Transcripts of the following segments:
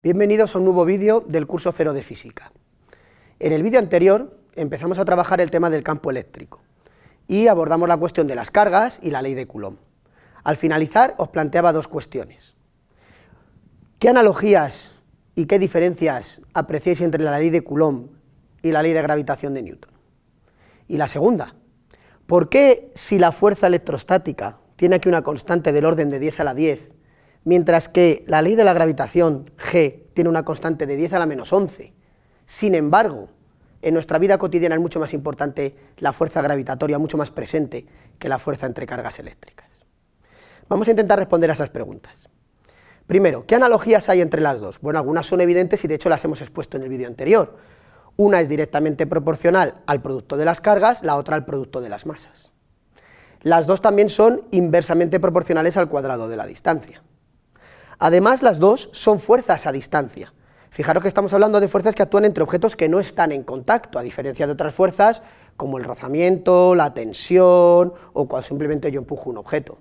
Bienvenidos a un nuevo vídeo del curso 0 de Física. En el vídeo anterior empezamos a trabajar el tema del campo eléctrico y abordamos la cuestión de las cargas y la ley de Coulomb. Al finalizar os planteaba dos cuestiones. ¿Qué analogías y qué diferencias apreciáis entre la ley de Coulomb y la ley de gravitación de Newton? Y la segunda, ¿por qué si la fuerza electrostática tiene aquí una constante del orden de 10 a la 10, mientras que la ley de la gravitación, G, tiene una constante de 10 a la menos 11, sin embargo, en nuestra vida cotidiana es mucho más importante la fuerza gravitatoria, mucho más presente que la fuerza entre cargas eléctricas? Vamos a intentar responder a esas preguntas. Primero, ¿qué analogías hay entre las dos? Bueno, algunas son evidentes y de hecho las hemos expuesto en el vídeo anterior. Una es directamente proporcional al producto de las cargas, la otra al producto de las masas. Las dos también son inversamente proporcionales al cuadrado de la distancia. Además, las dos son fuerzas a distancia. Fijaros que estamos hablando de fuerzas que actúan entre objetos que no están en contacto, a diferencia de otras fuerzas como el rozamiento, la tensión o cuando simplemente yo empujo un objeto.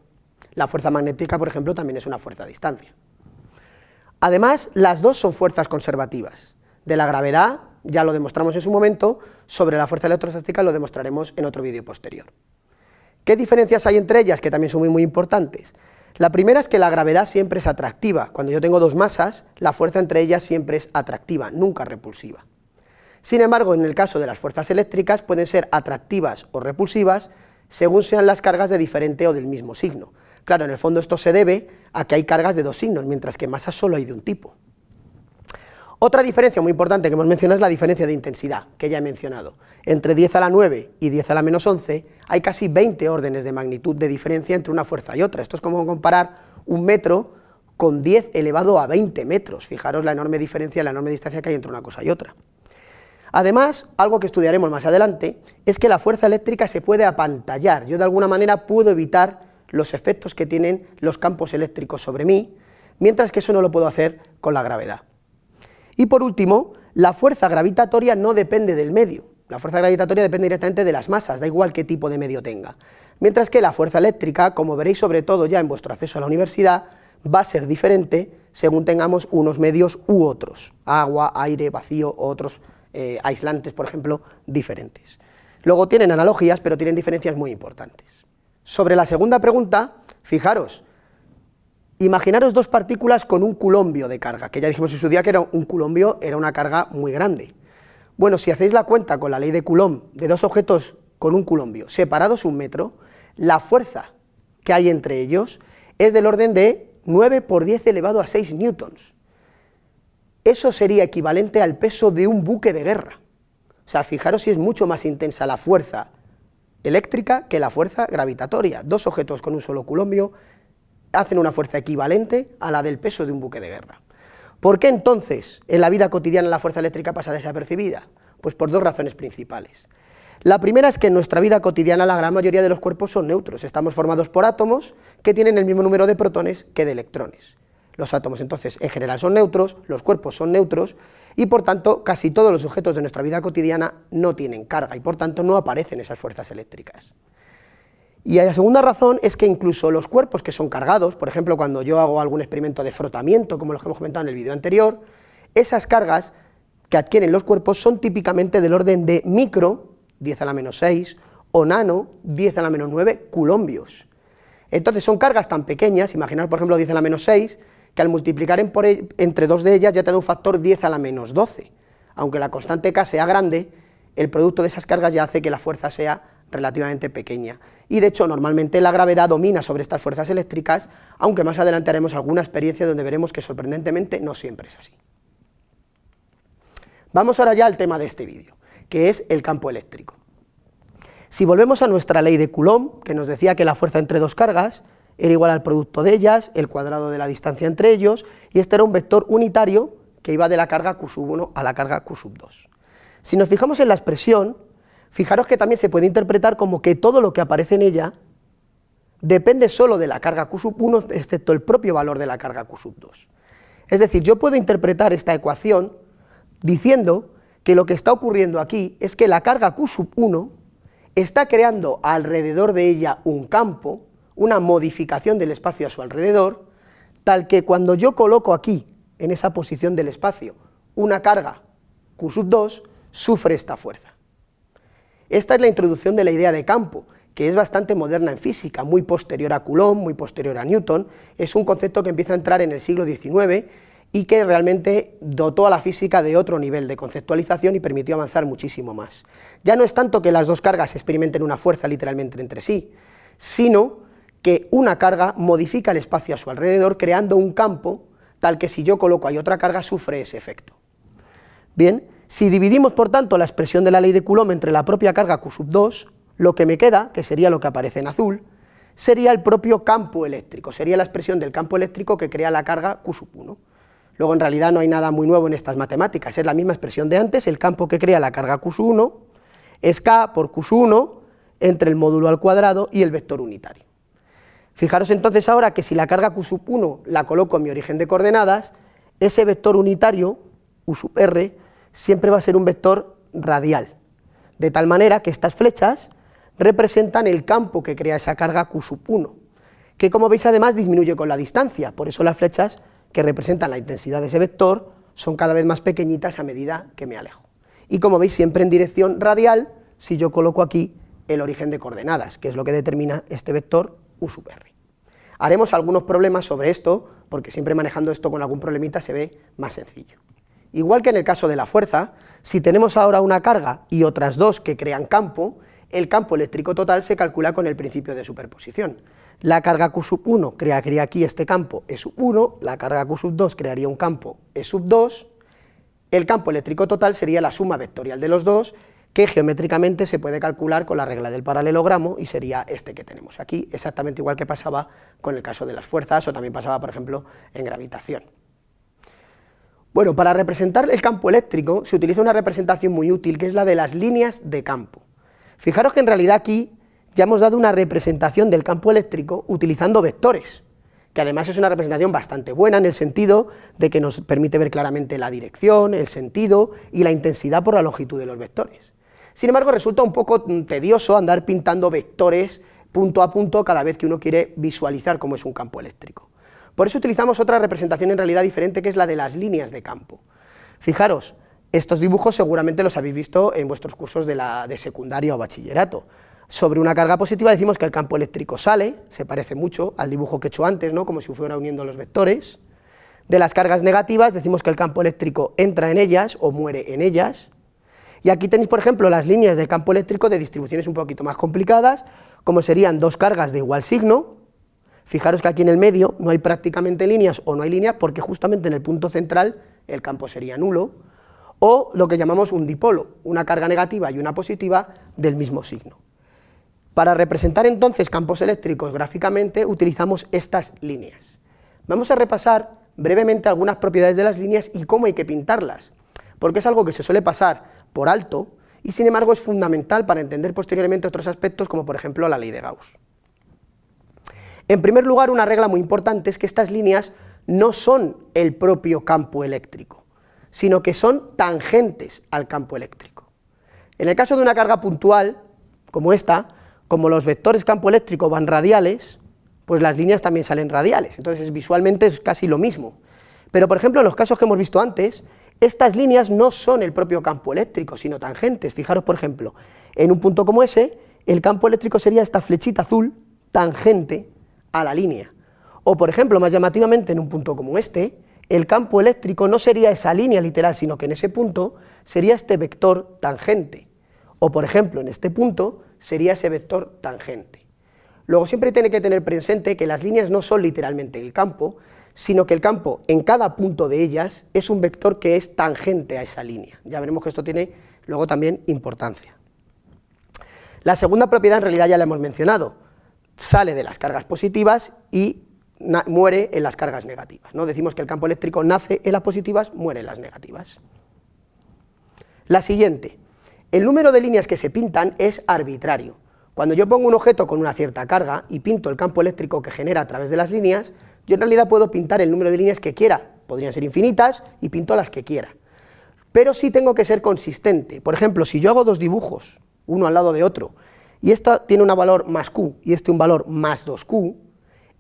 La fuerza magnética, por ejemplo, también es una fuerza a distancia. Además, las dos son fuerzas conservativas. De la gravedad, ya lo demostramos en su momento, sobre la fuerza electrostática lo demostraremos en otro vídeo posterior. ¿Qué diferencias hay entre ellas? Que también son muy importantes. La primera es que la gravedad siempre es atractiva. Cuando yo tengo dos masas, la fuerza entre ellas siempre es atractiva, nunca repulsiva. Sin embargo, en el caso de las fuerzas eléctricas pueden ser atractivas o repulsivas según sean las cargas de diferente o del mismo signo. Claro, en el fondo esto se debe a que hay cargas de dos signos, mientras que masas solo hay de un tipo. Otra diferencia muy importante que hemos mencionado es la diferencia de intensidad, que ya he mencionado. Entre 10 a la 9 y 10 a la menos 11 hay casi 20 órdenes de magnitud de diferencia entre una fuerza y otra. Esto es como comparar un metro con 10 elevado a 20 metros. Fijaros la enorme diferencia, la enorme distancia que hay entre una cosa y otra. Además, algo que estudiaremos más adelante, es que la fuerza eléctrica se puede apantallar. Yo de alguna manera puedo evitar los efectos que tienen los campos eléctricos sobre mí, mientras que eso no lo puedo hacer con la gravedad. Y por último, la fuerza gravitatoria no depende del medio. La fuerza gravitatoria depende directamente de las masas, da igual qué tipo de medio tenga. Mientras que la fuerza eléctrica, como veréis sobre todo ya en vuestro acceso a la universidad, va a ser diferente según tengamos unos medios u otros, agua, aire, vacío o otros aislantes, por ejemplo, diferentes. Luego tienen analogías, pero tienen diferencias muy importantes. Sobre la segunda pregunta, fijaros, imaginaros dos partículas con un culombio de carga, que ya dijimos en su día que un culombio era una carga muy grande. Bueno, si hacéis la cuenta con la ley de Coulomb de dos objetos con un culombio separados 1 metro, la fuerza que hay entre ellos es del orden de 9 por 10 elevado a 6 newtons. Eso sería equivalente al peso de un buque de guerra. O sea, fijaros si es mucho más intensa la fuerza eléctrica que la fuerza gravitatoria. Dos objetos con un solo culombio hacen una fuerza equivalente a la del peso de un buque de guerra. ¿Por qué entonces en la vida cotidiana la fuerza eléctrica pasa desapercibida? Pues por dos razones principales. La primera es que en nuestra vida cotidiana la gran mayoría de los cuerpos son neutros, estamos formados por átomos que tienen el mismo número de protones que de electrones. Los átomos entonces en general son neutros, los cuerpos son neutros y por tanto casi todos los objetos de nuestra vida cotidiana no tienen carga y por tanto no aparecen esas fuerzas eléctricas. Y la segunda razón es que incluso los cuerpos que son cargados, por ejemplo cuando yo hago algún experimento de frotamiento como los que hemos comentado en el vídeo anterior, esas cargas que adquieren los cuerpos son típicamente del orden de micro, 10 a la menos 6, o nano, 10 a la menos 9 culombios. Entonces son cargas tan pequeñas, imaginaos por ejemplo 10 a la menos 6, que al multiplicar entre dos de ellas ya te da un factor 10 a la menos 12. Aunque la constante K sea grande, el producto de esas cargas ya hace que la fuerza sea relativamente pequeña. Y de hecho normalmente la gravedad domina sobre estas fuerzas eléctricas, aunque más adelante haremos alguna experiencia donde veremos que sorprendentemente no siempre es así. Vamos ahora ya al tema de este vídeo, que es el campo eléctrico. Si volvemos a nuestra ley de Coulomb, que nos decía que la fuerza entre dos cargas era igual al producto de ellas, el cuadrado de la distancia entre ellos, y este era un vector unitario que iba de la carga Q1 a la carga Q2. Si nos fijamos en la expresión, fijaros que también se puede interpretar como que todo lo que aparece en ella depende solo de la carga Q1, excepto el propio valor de la carga Q2. Es decir, yo puedo interpretar esta ecuación diciendo que lo que está ocurriendo aquí es que la carga Q1 está creando alrededor de ella un campo, una modificación del espacio a su alrededor, tal que cuando yo coloco aquí en esa posición del espacio, una carga Q2, sufre esta fuerza. Esta es la introducción de la idea de campo, que es bastante moderna en física, muy posterior a Coulomb, muy posterior a Newton. Es un concepto que empieza a entrar en el siglo XIX y que realmente dotó a la física de otro nivel de conceptualización y permitió avanzar muchísimo más. Ya no es tanto que las dos cargas experimenten una fuerza literalmente entre sí, sino que una carga modifica el espacio a su alrededor creando un campo tal que si yo coloco ahí otra carga sufre ese efecto. Bien, si dividimos por tanto la expresión de la ley de Coulomb entre la propia carga Q2, lo que me queda, que sería lo que aparece en azul, sería el propio campo eléctrico, sería la expresión del campo eléctrico que crea la carga Q1. Luego en realidad no hay nada muy nuevo en estas matemáticas, es la misma expresión de antes, el campo que crea la carga Q1 es K por Q1 entre el módulo al cuadrado y el vector unitario. Fijaros entonces ahora que si la carga Q1 la coloco en mi origen de coordenadas, ese vector unitario, U(r), siempre va a ser un vector radial, de tal manera que estas flechas representan el campo que crea esa carga Q1, que como veis además disminuye con la distancia, por eso las flechas que representan la intensidad de ese vector son cada vez más pequeñitas a medida que me alejo. Y como veis siempre en dirección radial, si yo coloco aquí el origen de coordenadas, que es lo que determina este vector U(r). Haremos algunos problemas sobre esto, porque siempre manejando esto con algún problemita se ve más sencillo. Igual que en el caso de la fuerza, si tenemos ahora una carga y otras dos que crean campo, el campo eléctrico total se calcula con el principio de superposición. La carga Q1 crearía aquí este campo E1, la carga Q2 crearía un campo E2, el campo eléctrico total sería la suma vectorial de los dos, que geométricamente se puede calcular con la regla del paralelogramo y sería este que tenemos aquí, exactamente igual que pasaba con el caso de las fuerzas o también pasaba, por ejemplo, en gravitación. Bueno, para representar el campo eléctrico se utiliza una representación muy útil, que es la de las líneas de campo. Fijaros que en realidad aquí ya hemos dado una representación del campo eléctrico utilizando vectores, que además es una representación bastante buena en el sentido de que nos permite ver claramente la dirección, el sentido y la intensidad por la longitud de los vectores. Sin embargo, resulta un poco tedioso andar pintando vectores punto a punto cada vez que uno quiere visualizar cómo es un campo eléctrico. Por eso utilizamos otra representación en realidad diferente, que es la de las líneas de campo. Fijaros, estos dibujos seguramente los habéis visto en vuestros cursos de secundaria o bachillerato. Sobre una carga positiva decimos que el campo eléctrico sale, se parece mucho al dibujo que he hecho antes, ¿no?, como si fuera uniendo los vectores. De las cargas negativas decimos que el campo eléctrico entra en ellas o muere en ellas. Y aquí tenéis, por ejemplo, las líneas de campo eléctrico de distribuciones un poquito más complicadas, como serían dos cargas de igual signo. Fijaros que aquí en el medio no hay prácticamente líneas o no hay líneas porque justamente en el punto central el campo sería nulo, o lo que llamamos un dipolo, una carga negativa y una positiva del mismo signo. Para representar entonces campos eléctricos gráficamente utilizamos estas líneas. Vamos a repasar brevemente algunas propiedades de las líneas y cómo hay que pintarlas, porque es algo que se suele pasar por alto y sin embargo es fundamental para entender posteriormente otros aspectos como por ejemplo la ley de Gauss. En primer lugar, una regla muy importante es que estas líneas no son el propio campo eléctrico, sino que son tangentes al campo eléctrico. En el caso de una carga puntual, como esta, como los vectores campo eléctrico van radiales, pues las líneas también salen radiales, entonces visualmente es casi lo mismo. Pero por ejemplo, en los casos que hemos visto antes, estas líneas no son el propio campo eléctrico, sino tangentes. Fijaros, por ejemplo, en un punto como ese, el campo eléctrico sería esta flechita azul tangente a la línea. O por ejemplo, más llamativamente en un punto como este, el campo eléctrico no sería esa línea literal, sino que en ese punto sería este vector tangente. O por ejemplo, en este punto sería ese vector tangente. Luego siempre tiene que tener presente que las líneas no son literalmente el campo, sino que el campo en cada punto de ellas es un vector que es tangente a esa línea. Ya veremos que esto tiene luego también importancia. La segunda propiedad en realidad ya la hemos mencionado, sale de las cargas positivas y muere en las cargas negativas, ¿no? Decimos que el campo eléctrico nace en las positivas, muere en las negativas. La siguiente, el número de líneas que se pintan es arbitrario. Cuando yo pongo un objeto con una cierta carga y pinto el campo eléctrico que genera a través de las líneas, yo en realidad puedo pintar el número de líneas que quiera, podrían ser infinitas y pinto las que quiera. Pero sí tengo que ser consistente. Por ejemplo, si yo hago dos dibujos, uno al lado de otro, y esto tiene un valor más q y este un valor más 2q,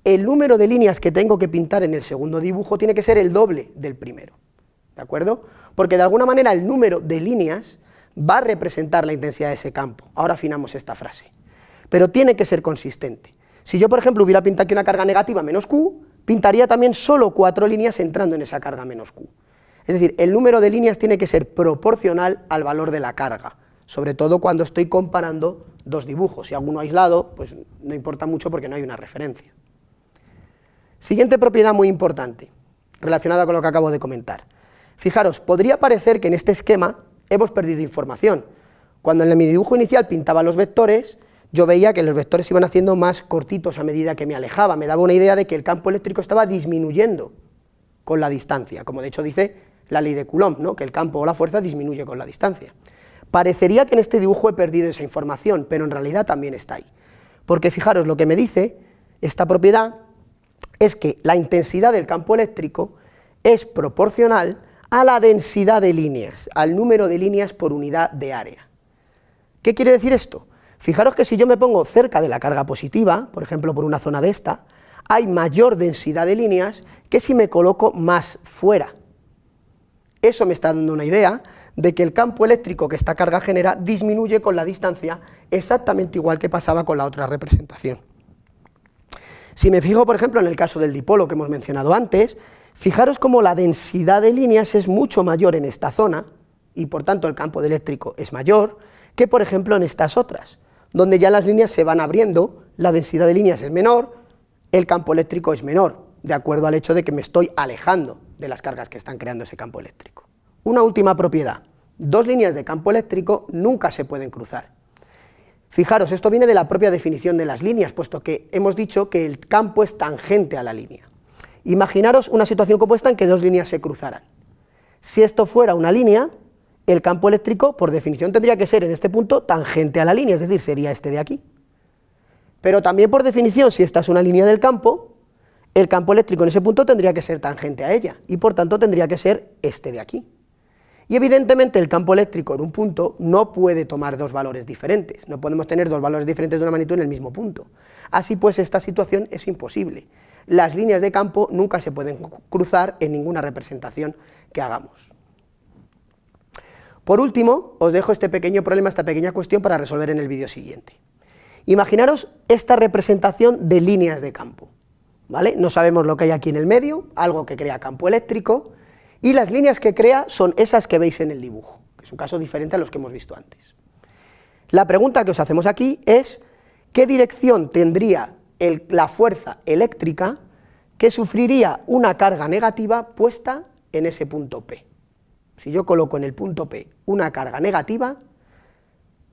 el número de líneas que tengo que pintar en el segundo dibujo tiene que ser el doble del primero, ¿de acuerdo? Porque de alguna manera el número de líneas va a representar la intensidad de ese campo. Ahora afinamos esta frase. Pero tiene que ser consistente. Si yo, por ejemplo, hubiera pintado aquí una carga negativa menos Q, pintaría también solo 4 líneas entrando en esa carga menos Q. Es decir, el número de líneas tiene que ser proporcional al valor de la carga, sobre todo cuando estoy comparando dos dibujos. Si hago uno aislado, pues no importa mucho porque no hay una referencia. Siguiente propiedad muy importante, relacionada con lo que acabo de comentar. Fijaros, podría parecer que en este esquema hemos perdido información. Cuando en mi dibujo inicial pintaba los vectores, yo veía que los vectores se iban haciendo más cortitos a medida que me alejaba, me daba una idea de que el campo eléctrico estaba disminuyendo con la distancia, como de hecho dice la ley de Coulomb, ¿no?, que el campo o la fuerza disminuye con la distancia. Parecería que en este dibujo he perdido esa información, pero en realidad también está ahí, porque fijaros, lo que me dice esta propiedad es que la intensidad del campo eléctrico es proporcional a la densidad de líneas, al número de líneas por unidad de área. ¿Qué quiere decir esto? Fijaros que si yo me pongo cerca de la carga positiva, por ejemplo por una zona de esta, hay mayor densidad de líneas que si me coloco más fuera. Eso me está dando una idea de que el campo eléctrico que esta carga genera disminuye con la distancia, exactamente igual que pasaba con la otra representación. Si me fijo, por ejemplo, en el caso del dipolo que hemos mencionado antes, fijaros cómo la densidad de líneas es mucho mayor en esta zona, y por tanto el campo eléctrico es mayor, que por ejemplo en estas otras, donde ya las líneas se van abriendo, la densidad de líneas es menor, el campo eléctrico es menor, de acuerdo al hecho de que me estoy alejando de las cargas que están creando ese campo eléctrico. Una última propiedad, dos líneas de campo eléctrico nunca se pueden cruzar. Fijaros, esto viene de la propia definición de las líneas, puesto que hemos dicho que el campo es tangente a la línea. Imaginaros una situación como esta en que dos líneas se cruzaran. Si esto fuera una línea, el campo eléctrico, por definición, tendría que ser en este punto tangente a la línea, es decir, sería este de aquí. Pero también por definición, si esta es una línea del campo, el campo eléctrico en ese punto tendría que ser tangente a ella, y por tanto tendría que ser este de aquí. Y evidentemente el campo eléctrico en un punto no puede tomar dos valores diferentes, no podemos tener dos valores diferentes de una magnitud en el mismo punto. Así pues, esta situación es imposible. Las líneas de campo nunca se pueden cruzar en ninguna representación que hagamos. Por último, os dejo este pequeño problema, esta pequeña cuestión para resolver en el vídeo siguiente. Imaginaros esta representación de líneas de campo, ¿vale? No sabemos lo que hay aquí en el medio, algo que crea campo eléctrico, y las líneas que crea son esas que veis en el dibujo, que es un caso diferente a los que hemos visto antes. La pregunta que os hacemos aquí es, ¿qué dirección tendría la fuerza eléctrica que sufriría una carga negativa puesta en ese punto P? Si yo coloco en el punto P una carga negativa,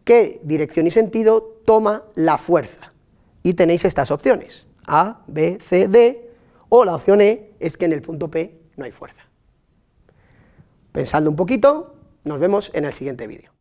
¿qué dirección y sentido toma la fuerza? Y tenéis estas opciones, A, B, C, D, o la opción E es que en el punto P no hay fuerza. Pensadlo un poquito, nos vemos en el siguiente vídeo.